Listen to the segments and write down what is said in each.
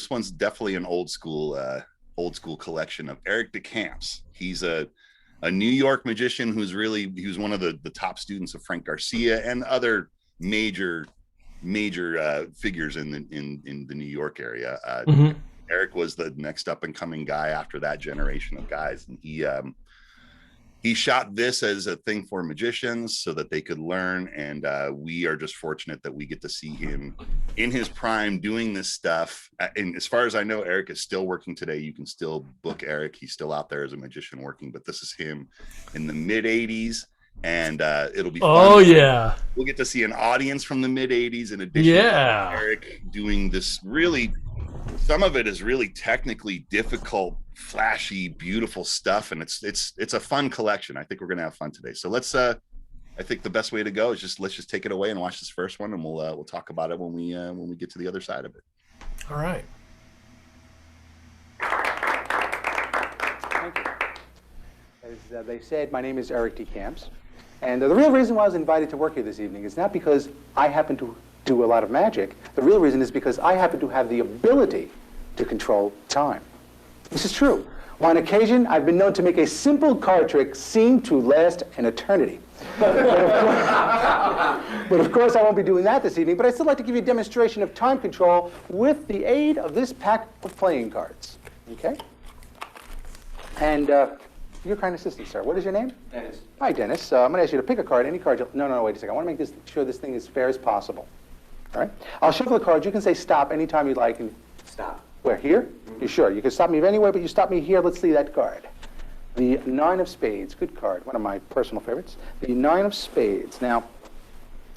this one's definitely an old school collection of Eric DeCamps. He's a New York magician he was one of the top students of Frank Garcia and other major figures in the New York area. Eric was the next up and coming guy after that generation of guys, and he shot this as a thing for magicians so that they could learn. And we are just fortunate that we get to see him in his prime doing this stuff. And as far as I know, Eric is still working today. You can still book Eric. He's still out there as a magician working, but this is him in the mid 80s. And it'll be fun. Oh, yeah. We'll get to see an audience from the mid 80s in addition to Eric doing this really, some of it is really technically difficult, flashy, beautiful stuff, and it's a fun collection. I think we're gonna have fun today. So let's I think the best way to go is let's just take it away and watch this first one, and we'll talk about it when we get to the other side of it. All right. Thank you. As they said, my name is Eric DeCamps, and the real reason why I was invited to work here this evening is not because I happen to do a lot of magic. The real reason is because I happen to have the ability to control time. This is true. On occasion, I've been known to make a simple card trick seem to last an eternity. But of course, I won't be doing that this evening, but I'd still like to give you a demonstration of time control with the aid of this pack of playing cards. Okay? And your kind assistant, sir. What is your name? Dennis. Hi, Dennis. I'm going to ask you to pick a card, any card. No, wait a second. I want to make sure this thing is fair as possible. All right? I'll shuffle the cards. You can say stop anytime you like. And Stop. where, here? Mm-hmm. You sure? You can stop me anywhere, but you stop me here. Let's see that card. The 9 of spades. Good card. One of my personal favorites. The 9 of spades. Now,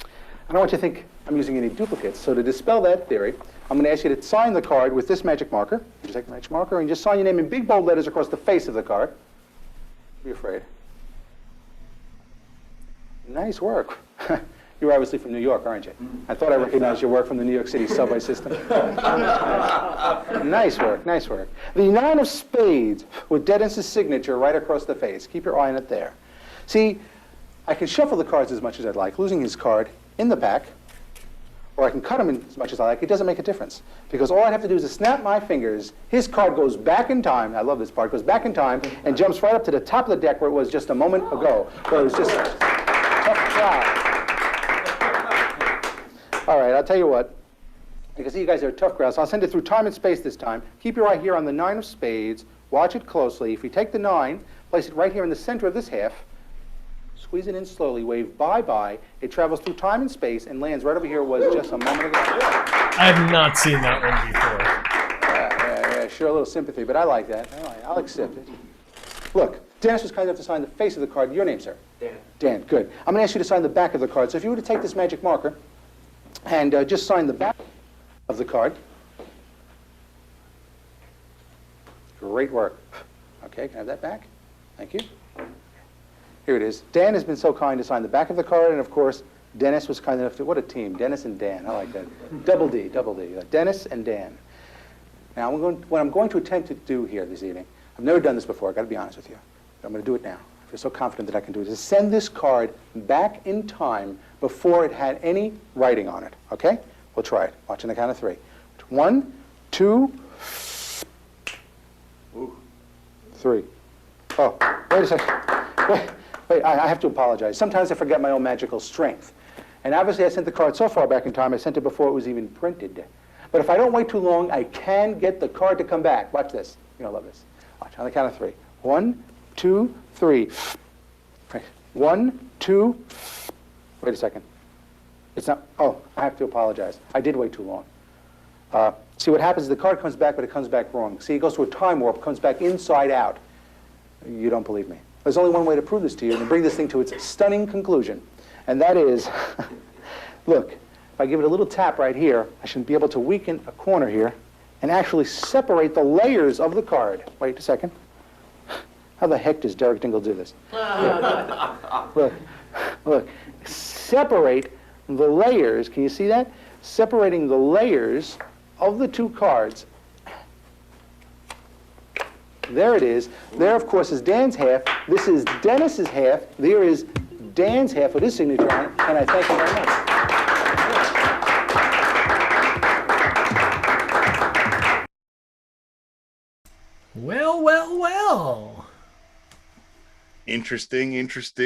I don't want you to think I'm using any duplicates. So to dispel that theory, I'm going to ask you to sign the card with this magic marker. You take the magic marker and just sign your name in big bold letters across the face of the card. Don't be afraid. Nice work. You're obviously from New York, aren't you? I thought I recognized your work from the New York City subway system. Nice work, nice work. The 9 of spades with Dennis's signature right across the face. Keep your eye on it there. See, I can shuffle the cards as much as I'd like, losing his card in the pack, or I can cut him in as much as I like. It doesn't make a difference, because all I have to do is to snap my fingers. His card goes back in time. I love this part. Goes back in time and jumps right up to the top of the deck where it was just a moment ago, where it was just tough crowd. All right, I'll tell you what. I can see you guys are a tough crowd, so I'll send it through time and space this time. Keep your eye here on the 9 of spades. Watch it closely. If you take the 9, place it right here in the center of this half, squeeze it in slowly, wave bye-bye. It travels through time and space and lands right over here was just a moment ago. I have not seen that one before. Yeah, sure, a little sympathy, but I like that. I'll accept it. Look, Dennis was kind enough to sign the face of the card. Your name, sir? Dan. Dan, good. I'm going to ask you to sign the back of the card. So if you were to take this magic marker and just sign the back of the card. Great work. Okay, can I have that back? Thank you. Here it is. Dan has been so kind to sign the back of the card, and of course, Dennis was kind enough to, what a team, Dennis and Dan, I like that. Double D, Dennis and Dan. Now, what I'm going to attempt to do here this evening, I've never done this before, I've got to be honest with you, but I'm going to do it now. I feel so confident that I can do it, is send this card back in time before it had any writing on it, okay? We'll try it. Watch on the count of 3. 1, 2, 3. Oh, wait a second. Wait, I have to apologize. Sometimes I forget my own magical strength. And obviously I sent the card so far back in time, I sent it before it was even printed. But if I don't wait too long, I can get the card to come back. Watch this. You're going to love this. Watch on the count of 3. 1, 2, 3. 1, 2. Wait a second. It's not. Oh, I have to apologize. I did wait too long. See, what happens is the card comes back, but it comes back wrong. See, it goes through a time warp, comes back inside out. You don't believe me. There's only one way to prove this to you and to bring this thing to its stunning conclusion. And that is, look, if I give it a little tap right here, I should be able to weaken a corner here and actually separate the layers of the card. Wait a second. How the heck does Derek Dingle do this? Look, separate the layers. Can you see that? Separating the layers of the two cards. There it is. There, of course, is Dan's half. This is Dennis's half. There is Dan's half with his signature on it. And I thank you very much. Well, well, well. Interesting,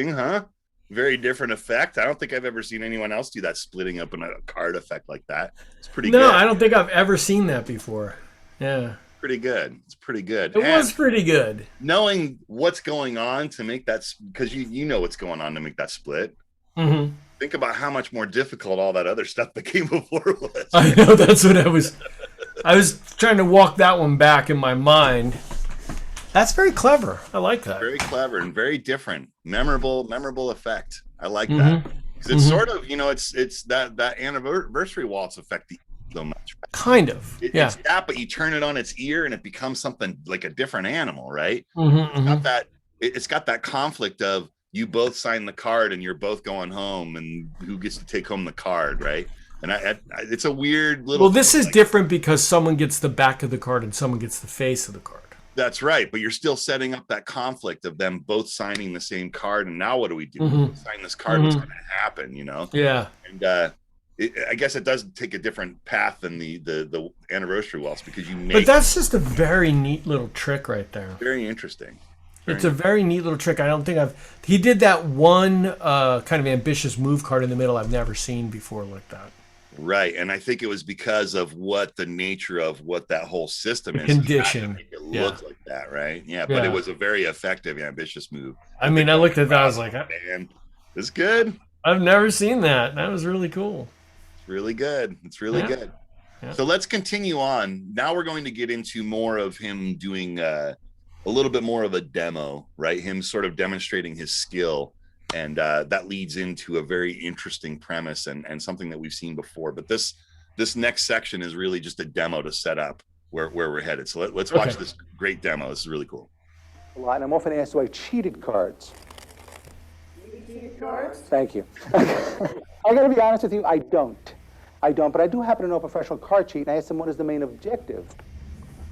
huh? Very different effect. I don't think I've ever seen anyone else do that, splitting up in a card effect like that. It's pretty No, good. I don't think I've ever seen that before. Yeah. Pretty good. It's pretty good. It was pretty good. Knowing what's going on to make that, because you know what's going on to make that split. Mm-hmm. Think about how much more difficult all that other stuff that came before was. I know, that's what I was trying to walk that one back in my mind. That's very clever. I like that. Very clever and very different. Memorable effect. I like that. Because it's sort of, it's that anniversary waltz effect so much. Right? Kind of. Yeah. It's that, but you turn it on its ear and it becomes something like a different animal, right? It's got that conflict of you both sign the card and you're both going home, and who gets to take home the card, right? And it's a weird little. Well, this is different because someone gets the back of the card and someone gets the face of the card. That's right, but you're still setting up that conflict of them both signing the same card, and now what do we do? Sign this card, what's going to happen? Yeah. And I guess it does take a different path than the anniversary waltz, because you make. But that's just a very neat little trick right there. Very interesting. It's a very neat little trick. I don't think he did that one kind of ambitious move card in the middle I've never seen before like that. Right, and I think it was because of what the nature of what that whole system is. Condition. Make it look like that, right? Yeah, but it was a very effective, ambitious move. I mean, I looked at that, I was like, man, it's good. I've never seen that. That was really cool. It's really good. It's really good. Yeah. So let's continue on. Now we're going to get into more of him doing a little bit more of a demo, right? Him sort of demonstrating his skill. And that leads into a very interesting premise and something that we've seen before. But this next section is really just a demo to set up where we're headed. So let's watch this great demo. This is really cool. A lot, and I'm often asked, do I cheated cards? Cheated cards? Thank you. I got to be honest with you, I don't. But I do happen to know a professional card cheat, and I asked him what is the main objective.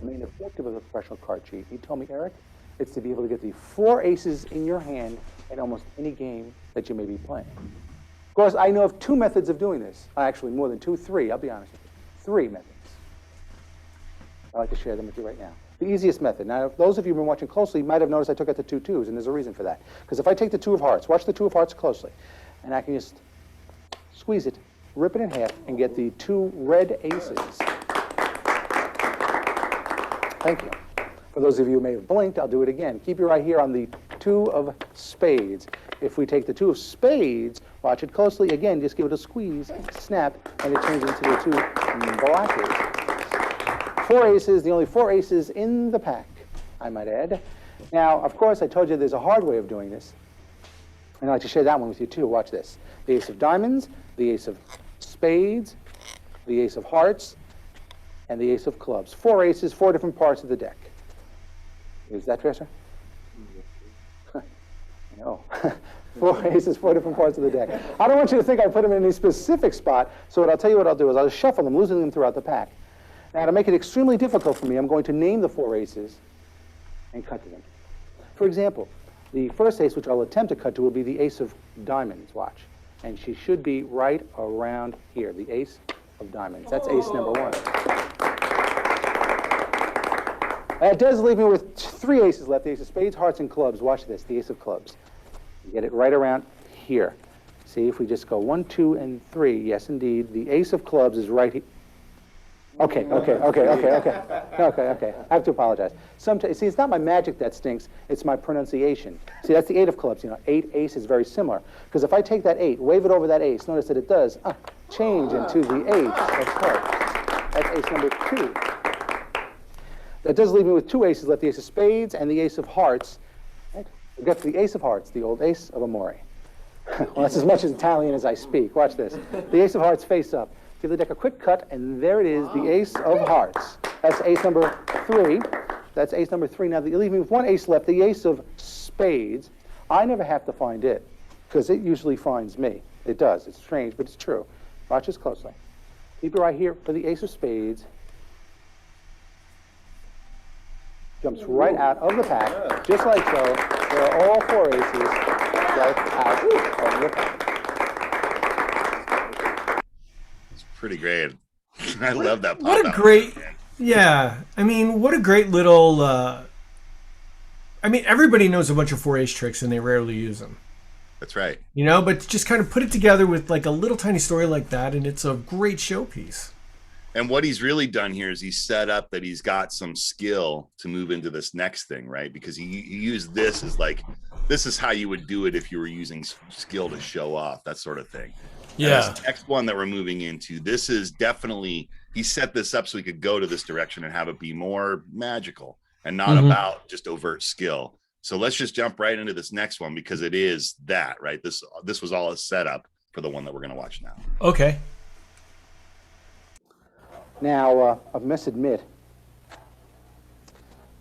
The main objective of a professional card cheat. He told me, Eric, it's to be able to get the 4 aces in your hand in almost any game that you may be playing. Of course, I know of 2 methods of doing this. Actually, more than 2, 3, I'll be honest with you. 3 methods. I'd like to share them with you right now. The easiest method. Now, those of you who've been watching closely might have noticed I took out the 2 2s, and there's a reason for that. Because if I take the 2 of hearts, watch the 2 of hearts closely, and I can just squeeze it, rip it in half, and get the 2 red aces. Thank you. For those of you who may have blinked, I'll do it again. Keep your eye here on the 2 of spades. If we take the 2 of spades, watch it closely. Again, just give it a squeeze, snap, and it turns into the 2 black aces. 4 aces, the only 4 aces in the pack, I might add. Now, of course, I told you there's a hard way of doing this. And I'd like to share that one with you, too. Watch this. The ace of diamonds, the ace of spades, the ace of hearts, and the ace of clubs. 4 aces, 4 different parts of the deck. Is that fair, sir? No. 4 aces, 4 different parts of the deck. I don't want you to think I put them in any specific spot, so I'll tell you what I'll do is I'll shuffle them, losing them throughout the pack. Now, to make it extremely difficult for me, I'm going to name the 4 aces and cut to them. For example, the first ace, which I'll attempt to cut to, will be the ace of diamonds, watch. And she should be right around here, the ace of diamonds. That's ace number 1. That does leave me with 3 aces left, the ace of spades, hearts, and clubs. Watch this, the ace of clubs. You get it right around here. See, if we just go 1, 2, and 3, yes, indeed, the ace of clubs is right here. Okay. I have to apologize. Sometimes, see, it's not my magic that stinks, it's my pronunciation. See, that's the 8 of clubs. 8 ace is very similar. Because if I take that 8, wave it over that ace, notice that it does change into the 8 of clubs. That's ace number 2. That does leave me with 2 aces left, the ace of spades and the ace of hearts. Right? We've got the ace of hearts, the old ace of amore. Well, that's as much as Italian as I speak. Watch this. The ace of hearts face up. Give the deck a quick cut, and there it is, the ace of hearts. That's ace number 3. That's ace number 3. Now, you leave me with 1 ace left, the ace of spades. I never have to find it, because it usually finds me. It does. It's strange, but it's true. Watch this closely. Keep your eye here for the ace of spades. Jumps right out of the pack, just like so. There are all 4 aces right out of the pack. It's pretty great. I love that. What Yeah, I mean, what a great little. I mean, everybody knows a bunch of 4-H tricks, and they rarely use them. That's right. You know, but just kind of put it together with like a little tiny story like that, and it's a great showpiece. And what he's really done here is he's set up that he's got some skill to move into this next thing, right? Because he used this as like, this is how you would do it if you were using skill to show off, that sort of thing. Yeah. And this next one that we're moving into, this is definitely, he set this up so he could go to this direction and have it be more magical and not about just overt skill. So let's just jump right into this next one because it is that, right? This was all a setup for the one that we're going to watch now. Okay. Now, I must admit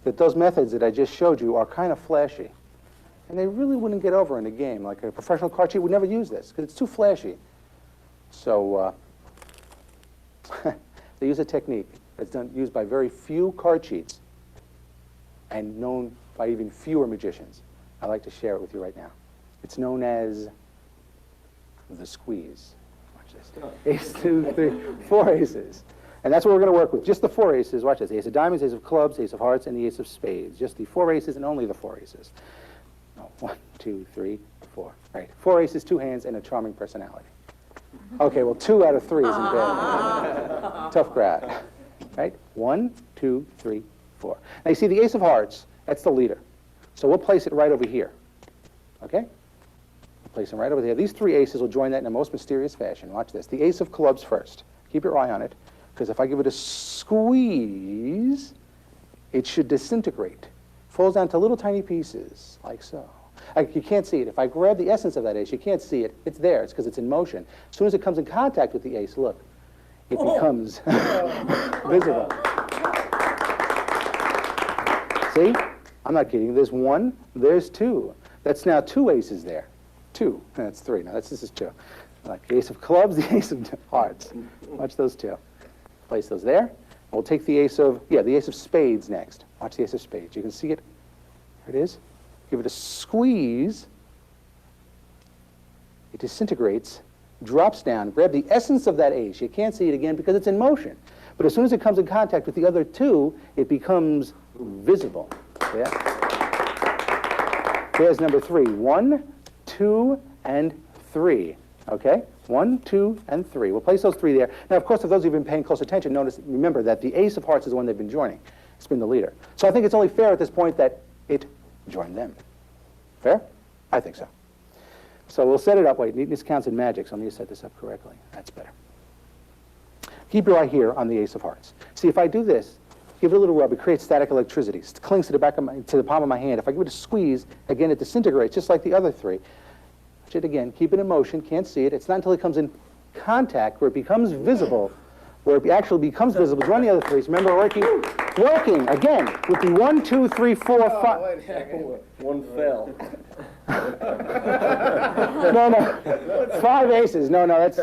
that those methods that I just showed you are kind of flashy. And they really wouldn't get over in a game. Like a professional card cheat would never use this because it's too flashy. So they use a technique that's used by very few card cheats and known by even fewer magicians. I'd like to share it with you right now. It's known as the squeeze. Watch this. Ace, 2, 3, 4 aces. And that's what we're going to work with. Just the 4 aces. Watch this. Ace of diamonds, ace of clubs, ace of hearts, and the ace of spades. Just the 4 aces and only the 4 aces. No, 1, 2, 3, 4. Right. 4 aces, 2 hands, and a charming personality. Okay, well, 2 out of 3 isn't bad. Tough crowd. Right? 1, 2, 3, 4. Now you see the ace of hearts, that's the leader. So we'll place it right over here. Okay? We'll place them right over there. These 3 aces will join that in a most mysterious fashion. Watch this. The ace of clubs first. Keep your eye on it, because if I give it a squeeze, it should disintegrate. Falls down to little tiny pieces, like so. You can't see it. If I grab the essence of that ace, you can't see it. It's there. It's because it's in motion. As soon as it comes in contact with the ace, look, it becomes visible. See? I'm not kidding. There's 1, there's 2. That's now 2 aces there. 2. That's 3. Now this is 2. Like the ace of clubs, the ace of hearts. Watch those 2. Place those there. We'll take the ace of, the ace of spades next. Watch the ace of spades. You can see it. Here it is. Give it a squeeze. It disintegrates, drops down. Grab the essence of that ace. You can't see it again because it's in motion. But as soon as it comes in contact with the other 2, it becomes visible. Yeah. There's number 3. 1, 2, and 3. Okay? 1, 2, and 3. We'll place those 3 there. Now, of course, if those of you have been paying close attention, remember that the ace of hearts is the one they've been joining. It's been the leader. So I think it's only fair at this point that it join them. Fair? I think so. So we'll set it up. Wait, neatness counts in magic, so let me set this up correctly. That's better. Keep your eye here on the ace of hearts. See, if I do this, give it a little rub, it creates static electricity. It clings to the palm of my hand. If I give it a squeeze, again, it disintegrates, just like the other 3. Watch it again. Keep it in motion. Can't see it. It's not until it comes in contact where it becomes visible, where it actually becomes visible. Join the other 3s. Remember, working again with the 1, 2, 3, 4, 5. Wait a second. One fell. No. 5 aces. No, that's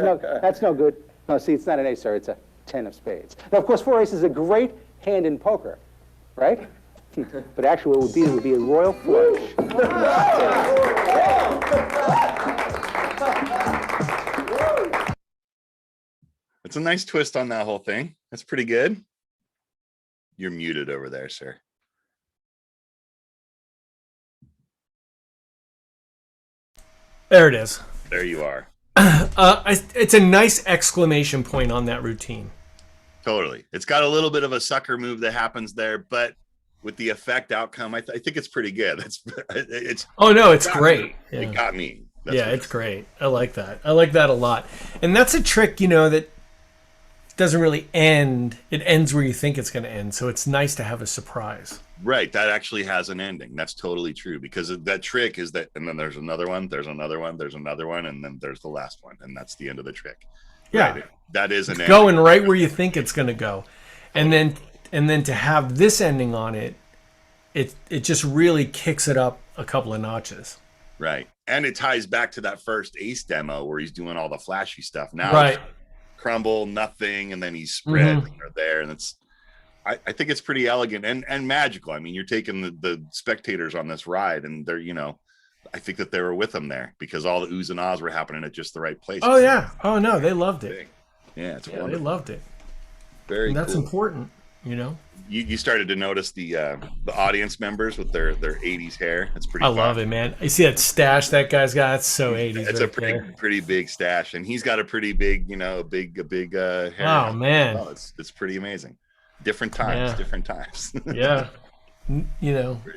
no good. No, see, it's not an ace, sir. It's a 10 of spades. Now, of course, 4 aces is a great hand in poker, right? But actually, what it would be a royal flush. It's a nice twist on that whole thing. That's pretty good. You're muted over there, sir. There it is. There you are. It's a nice exclamation point on that routine. Totally. It's got a little bit of a sucker move that happens there, but with the effect outcome, I think it's pretty good. It's great. Yeah. It got me. It's great. I like that. I like that a lot. And that's a trick, that doesn't really end. It ends where you think it's going to end. So it's nice to have a surprise. Right. That actually has an ending. That's totally true, because that trick is that, and then there's another one, there's another one, there's another one, and then there's the last one, and that's the end of the trick. Yeah. Right? That is an ending. Going right where you think it's going to go. And then to have this ending on it just really kicks it up a couple of notches. Right. And it ties back to that first ace demo where he's doing all the flashy stuff. Now right. Crumble, nothing, and then he's spread there. And I think it's pretty elegant and magical. I mean, you're taking the spectators on this ride, and they're, I think that they were with them there because all the oohs and ahs were happening at just the right place. Oh, yeah. Oh, no, they loved it. Yeah, it's wonderful. They loved it. Very and that's cool. important. you know. You started to notice the audience members with their 80s hair. It's pretty I fun. love it, man. You see that stash that guy's got? It's so 80s. It's right a there. pretty big stash, and he's got a pretty big, a big hair. Oh man, well. It's pretty amazing. Different times, Yeah. different times. yeah. I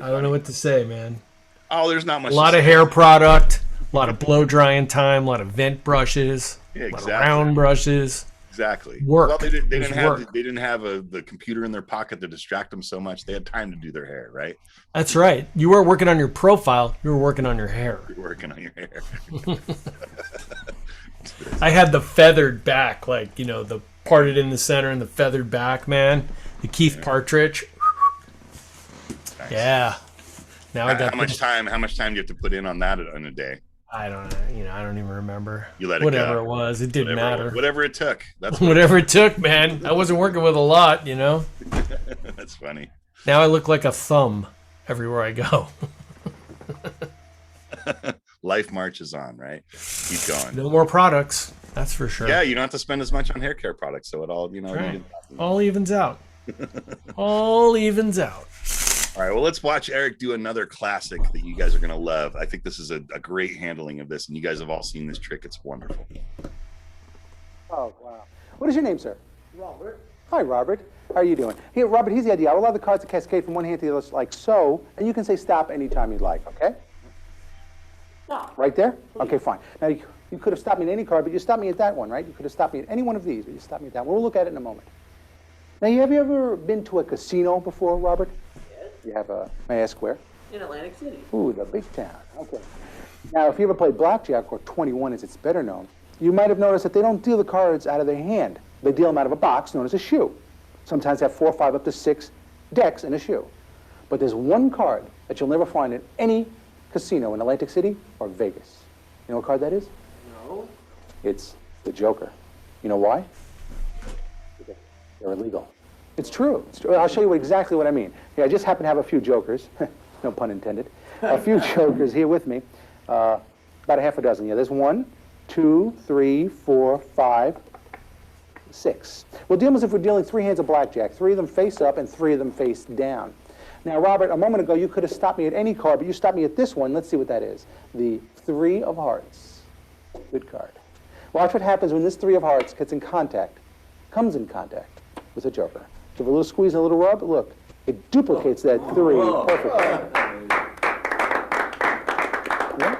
don't know what to say, man. Oh, there's not much. A lot of hair product, a lot of blow drying time, a lot of vent brushes, Yeah, a lot of exactly. round brushes. Exactly. Work. Well, they There's didn't have work. they didn't have the computer in their pocket to distract them so much. They had time to do their hair, right? That's right. You weren't working on your profile. You were working on your hair. You're working on your hair. I had the feathered back, like, the parted in the center and the feathered back, man. The Keith Partridge. Nice. Yeah. Now I got How much time do you have to put in on that in a day? I don't know. I don't even remember. You let it Whatever go. it was, it didn't matter. Whatever it took. That's Whatever it took, man. I wasn't working with a lot, That's funny. Now I look like a thumb everywhere I go. Life marches on, right? Keep going. No more products. That's for sure. Yeah, you don't have to spend as much on hair care products, so it all, Right. All evens out. All evens out. All right, well, let's watch Eric do another classic that you guys are going to love. I think this is a great handling of this, and you guys have all seen this trick. It's wonderful. Oh, wow. What is your name, sir? Robert. Hi, Robert. How are you doing? Here, Robert, here's the idea. I will allow the cards to cascade from one hand to the other like so, and you can say stop anytime you'd like, okay? Stop. Right there? Okay, fine. Now, you could have stopped me at any card, but you stopped me at that one, right? You could have stopped me at any one of these, but you stopped me at that one. We'll look at it in a moment. Now, have you ever been to a casino before, Robert? Yes. You have a, may I ask where? In Atlantic City. Ooh, the big town. Okay. Now, if you ever played blackjack, or 21 as it's better known, you might have noticed that they don't deal the cards out of their hand. They deal them out of a box known as a shoe. Sometimes they have 4, 5, up to 6 decks in a shoe. But there's one card that you'll never find in any casino in Atlantic City or Vegas. You know what card that is? No. It's the Joker. You know why? Because they're illegal. It's true. It's true. I'll show you exactly what I mean. Here, I just happen to have a few jokers. No pun intended. A few jokers here with me. About a half a dozen. Yeah, there's 1, 2, 3, 4, 5, 6. We'll deal as if we're dealing 3 hands of blackjack. 3 of them face up and 3 of them face down. Now, Robert, a moment ago you could have stopped me at any card, but you stopped me at this one. Let's see what that is. The 3 of hearts. Good card. Watch what happens when this 3 of hearts gets in contact, comes in contact with the Joker. Give it a little squeeze and a little rub. Look, it duplicates that 3 perfectly. Yeah.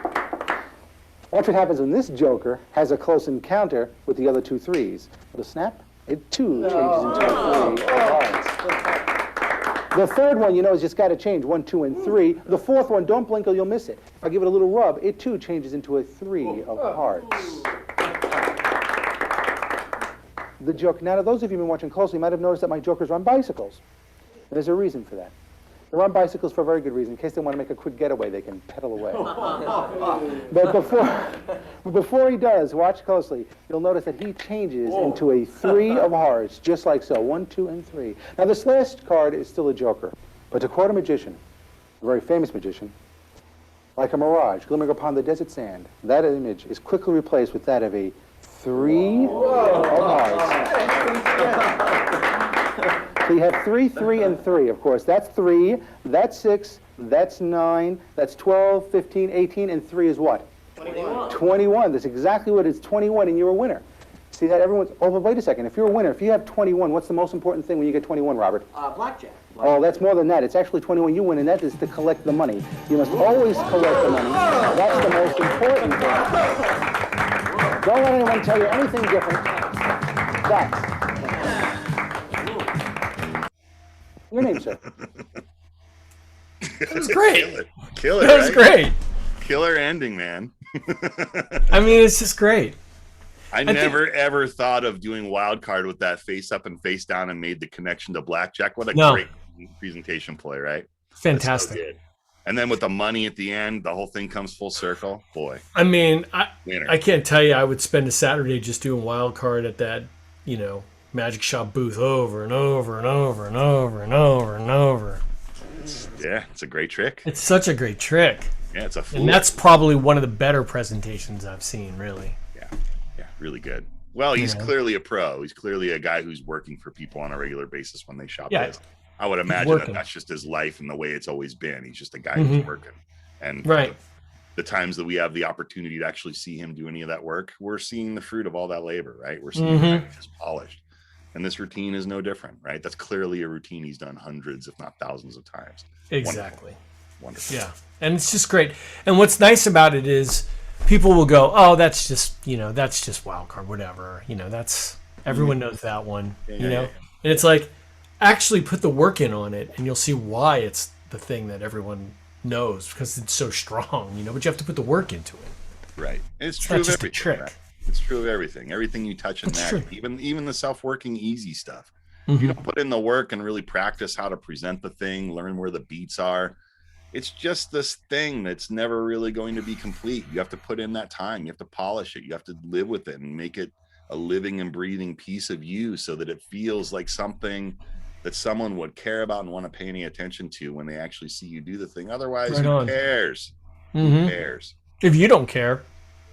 Watch what happens when this Joker has a close encounter with the other 2 3s. Little snap. It too changes into a 3 of hearts. The third one, has just got to change. 1, 2, and 3. The fourth one, don't blink or you'll miss it. If I give it a little rub, it too changes into a 3 of hearts. The Joker. Now, those of you who've been watching closely might have noticed that my Jokers run bicycles. And there's a reason for that. They run bicycles for a very good reason. In case they want to make a quick getaway, they can pedal away. But before he does, watch closely. You'll notice that he changes into a 3 of hearts, just like so. 1, 2, and 3. Now, this last card is still a Joker. But to quote a magician, a very famous magician, like a mirage glimmering upon the desert sand, that image is quickly replaced with that of a 3 of hearts. So you have 3, 3, and 3, of course. That's 3, that's 6, that's 9, that's 12, 15, 18, and 3 is what? 21. 21. That's exactly what it is. 21, and you're a winner. See that? Everyone's, oh, but wait a second. If you're a winner, if you have 21, what's the most important thing when you get 21, Robert? Blackjack. Oh, that's more than that. It's actually 21 you win, and that is to collect the money. You must always collect the money. That's the most important thing. Don't let anyone tell you anything different. That's. Your name, sir? It was great. Killer, That was right? great. Killer ending, man. I mean, it's just great. I never ever thought of doing wild card with that face up and face down and made the connection to blackjack. What a great presentation play, right? Fantastic. So and then with the money at the end, the whole thing comes full circle. Boy. I mean, Winner. I can't tell you I would spend a Saturday just doing wild card at that, magic shop booth over and over and over and over and over and over. It's a great trick. It's such a great trick. Yeah, it's a fool. And that's probably one of the better presentations I've seen, really. Yeah, really good. Well, he's You know? clearly a pro. He's clearly a guy who's working for people on a regular basis when they shop Yeah. this. I would imagine that that's just his life and the way it's always been. He's just a guy who's working. And Right. the times that we have the opportunity to actually see him do any of that work, we're seeing the fruit of all that labor, right? We're seeing it just polished. And this routine is no different, right? That's clearly a routine he's done hundreds, if not thousands of times. Exactly. Wonderful. Yeah. And it's just great. And what's nice about it is people will go, oh, that's just wild card, whatever. That's everyone knows that one, you know? And it's like, actually put the work in on it and you'll see why it's the thing that everyone knows because it's so strong, but you have to put the work into it. Right. And it's It's true not of just a everything. trick. Right? It's true of everything. Everything you touch in That's that, true. even the self-working easy stuff. If you don't put in the work and really practice how to present the thing, learn where the beats are, it's just this thing that's never really going to be complete. You have to put in that time. You have to polish it. You have to live with it and make it a living and breathing piece of you so that it feels like something that someone would care about and want to pay any attention to when they actually see you do the thing. Otherwise, who cares? Who cares? If you don't care.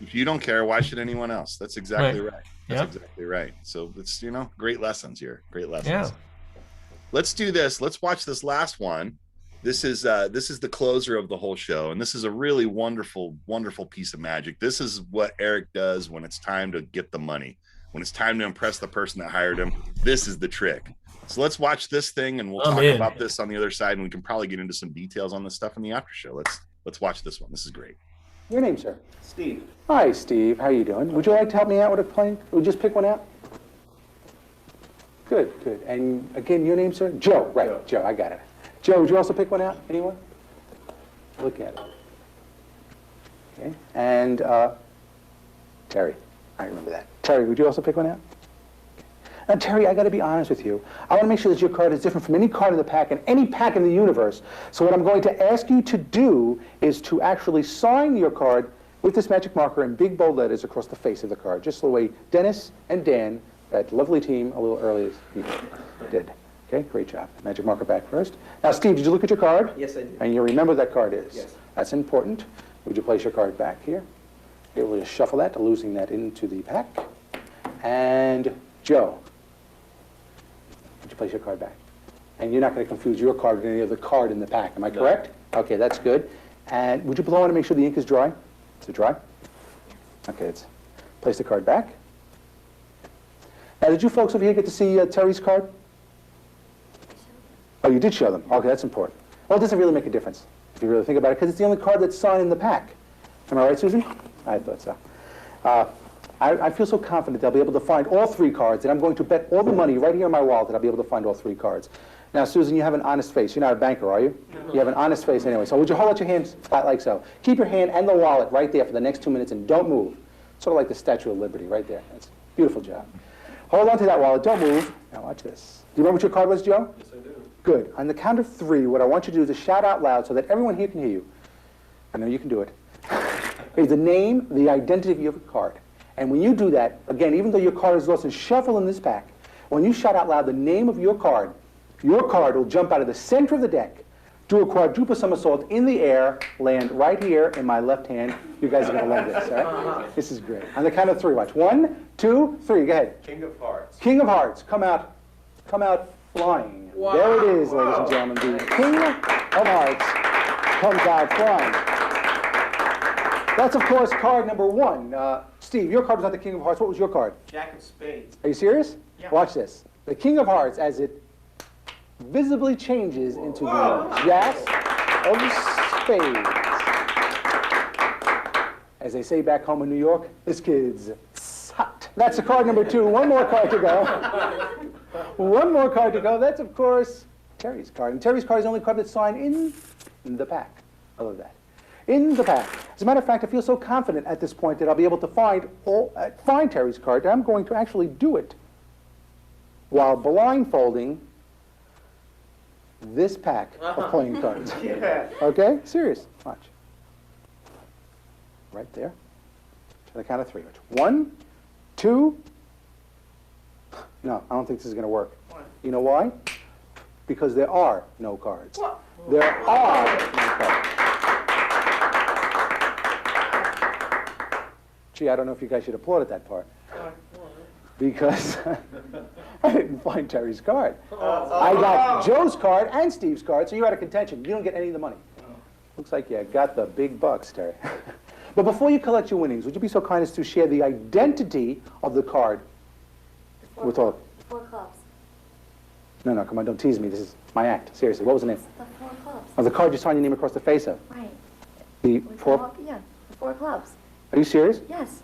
If you don't care, why should anyone else? That's exactly right. That's Yep. exactly right. So it's, great lessons here. Great lessons. Yeah. Let's do this. Let's watch this last one. This is the closer of the whole show. And this is a really wonderful, wonderful piece of magic. This is what Eric does when it's time to get the money, when it's time to impress the person that hired him. This is the trick. So let's watch this thing and we'll talk about this on the other side. And we can probably get into some details on this stuff in the after show. Let's watch this one. This is great. Your name, sir? Steve. Hi, Steve. How you doing? Would you like to help me out with a plane? We'll just pick one out? Good, good. And again, your name, sir? Joe. Right, Joe. I got it. Joe, would you also pick one out? Anyone? Look at it. Okay. And Terry. I remember that. Terry, would you also pick one out? Now, Terry, I got to be honest with you. I want to make sure that your card is different from any card in the pack and any pack in the universe. So what I'm going to ask you to do is to actually sign your card with this magic marker in big bold letters across the face of the card, just the way Dennis and Dan, that lovely team, a little earlier did. Okay, great job. Magic marker back first. Now, Steve, did you look at your card? Yes, I did. And you remember that card is? Yes. That's important. Would you place your card back here? Okay, we'll just shuffle that, losing that into the pack. And Joe, would you place your card back? And you're not going to confuse your card with any other card in the pack, am I correct? Okay, that's good. And would you blow on to make sure the ink is dry? Is it dry? Okay, let's place the card back. Now, did you folks over here get to see Terry's card? Oh, you did show them. Okay, that's important. Well, it doesn't really make a difference if you really think about it, because it's the only card that's signed in the pack. Am I right, Susan? I thought so. I feel so confident they'll be able to find all three cards, and I'm going to bet all the money right here in my wallet that I'll be able to find all three cards. Now, Susan, you have an honest face. You're not a banker, are you? No. You have an honest face anyway. So would you hold out your hands flat like so? Keep your hand and the wallet right there for the next 2 minutes, and don't move. Sort of like the Statue of Liberty right there. That's a beautiful job. Hold on to that wallet. Don't move. Now, watch this. Do you remember what your card was, Joe? Yes, I do. Good. On the count of three, what I want you to do is to shout out loud so that everyone here can hear you. I know you can do it. Is the name, the identity of your card. And when you do that, again, even though your card is lost and shuffle in this pack, when you shout out loud the name of your card will jump out of the center of the deck, do a quadruple somersault in the air, land right here in my left hand. You guys are going to love this, all right? This is great. On the count of three, watch. 1, 2, 3. Go ahead. King of Hearts. King of Hearts. Come out flying. Wow. There it is, ladies and gentlemen. The King of Hearts comes out flying. That's, of course, card number one. Steve, your card was not the King of Hearts. What was your card? Jack of Spades. Are you serious? Yeah. Watch this. The King of Hearts, as it visibly changes into the Jack of Spades. As they say back home in New York, this kid's hot. That's the card number two. One more card to go. One more card to go. That's, of course, Terry's card. And Terry's card is the only card that's signed in the pack. I love that. In the pack. As a matter of fact, I feel so confident at this point that I'll be able to find Terry's card. I'm going to actually do it while blindfolding this pack of playing cards. Yeah. Okay? Serious. Watch. Right there. To the count of three. 1, 2. No, I don't think this is going to work. Why? You know why? Because there are no cards. What? There are no cards. Gee, I don't know if you guys should applaud at that part. because I didn't find Terry's card. I got Joe's card and Steve's card, so you're out of contention. You don't get any of the money. Looks like you got the big bucks, Terry. But before you collect your winnings, would you be so kind as to share the identity of the card with all? 4 clubs. No, come on, don't tease me. This is my act. Seriously, what was the name? The 4 clubs. Of the card you signed your name across the face of? Right. The With 4? yeah, the 4 clubs. Are you serious? Yes.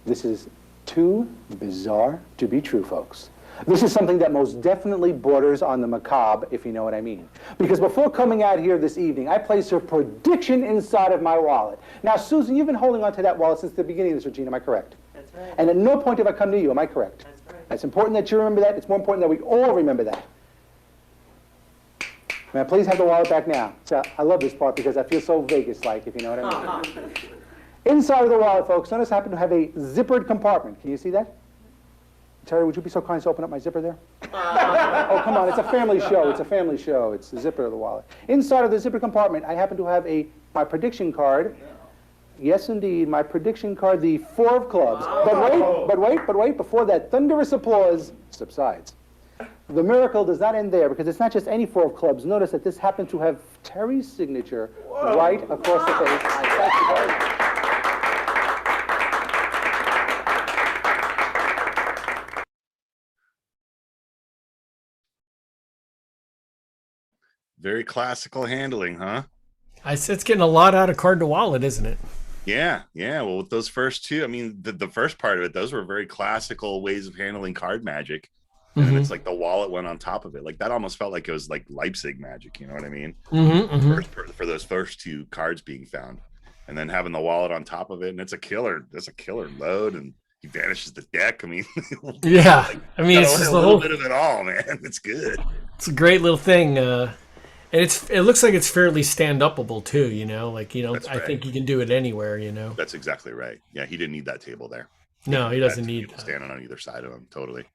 This is too bizarre to be true, folks. This is something that most definitely borders on the macabre, if you know what I mean. Because before coming out here this evening, I placed a prediction inside of my wallet. Now, Susan, you've been holding on to that wallet since the beginning of this routine, am I correct? That's right. And at no point have I come to you, am I correct? That's right. It's important that you remember that. It's more important that we all remember that. May I please have the wallet back now? So I love this part because I feel so Vegas-like, if you know what I mean. Inside of the wallet, folks, notice I happen to have a zippered compartment. Can you see that? Terry, would you be so kind as to open up my zipper there? Oh, come on, it's a family show. It's a family show. It's the zipper of the wallet. Inside of the zipper compartment, I happen to have my prediction card. Yes, indeed, my prediction card, the 4 of clubs. But wait, before that thunderous applause subsides. The miracle does not end there, because it's not just any 4 of clubs. Notice that this happens to have Terry's signature right across the face. I thank you very much. Very classical handling, huh? It's getting a lot out of card to wallet, isn't it? Yeah. Well, with those first 2, I mean, the first part of it, those were very classical ways of handling card magic. And then it's like the wallet went on top of it. Like that almost felt like it was like Leipzig magic, you know what I mean? For those first 2 cards being found. And then having the wallet on top of it, and it's a killer load, and he vanishes the deck. I mean, yeah. like, I mean, it's just a little bit of it all, man. It's good. It's a great little thing. And it looks like it's fairly stand-upable too, you know? Like, you know, That's I right. think you can do it anywhere, you know? That's exactly right. Yeah, he didn't need that table there. No, he doesn't need that. Standing on either side of him, totally.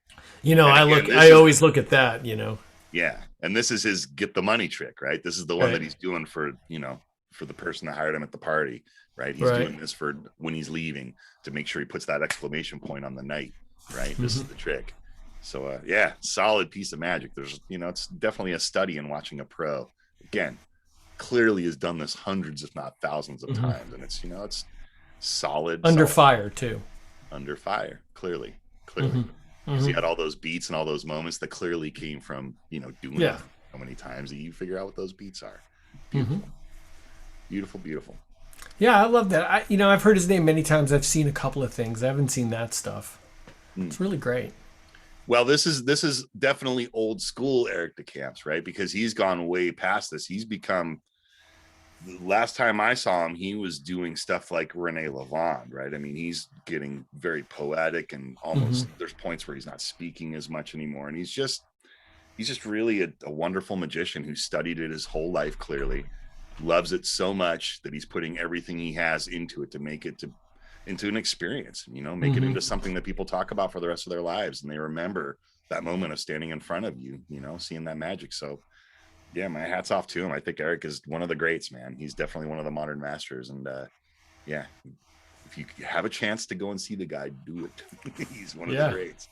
You know, I always look at that, you know? Yeah, and this is his get the money trick, right? This is the one that he's doing for, you know, for the person that hired him at the party, right? He's doing this for when he's leaving to make sure he puts that exclamation point on the night, right? This is the trick. So, yeah, solid piece of magic. There's, you know, it's definitely a study in watching a pro. Again, clearly has done this hundreds, if not thousands of times, and it's, you know, it's solid. Under fire, too. Under fire, clearly. He had all those beats and all those moments that clearly came from, you know, doing it so many times that you figure out what those beats are. Beautiful. Yeah, I love that. I've heard his name many times. I've seen a couple of things. I haven't seen that stuff. It's really great. Well, this is definitely old school Eric DeCamps, right? Because he's gone way past this. He's become, last time I saw him, he was doing stuff like Rene Lavande, right? I mean, he's getting very poetic and almost there's points where he's not speaking as much anymore. And he's just really a wonderful magician who studied it his whole life, clearly loves it so much that he's putting everything he has into it to make it into an experience, you know, make it into something that people talk about for the rest of their lives. And they remember that moment of standing in front of you, you know, seeing that magic. So yeah, my hat's off to him. I think Eric is one of the greats, man. He's definitely one of the modern masters. And yeah, if you have a chance to go and see the guy, do it. He's one of the greats.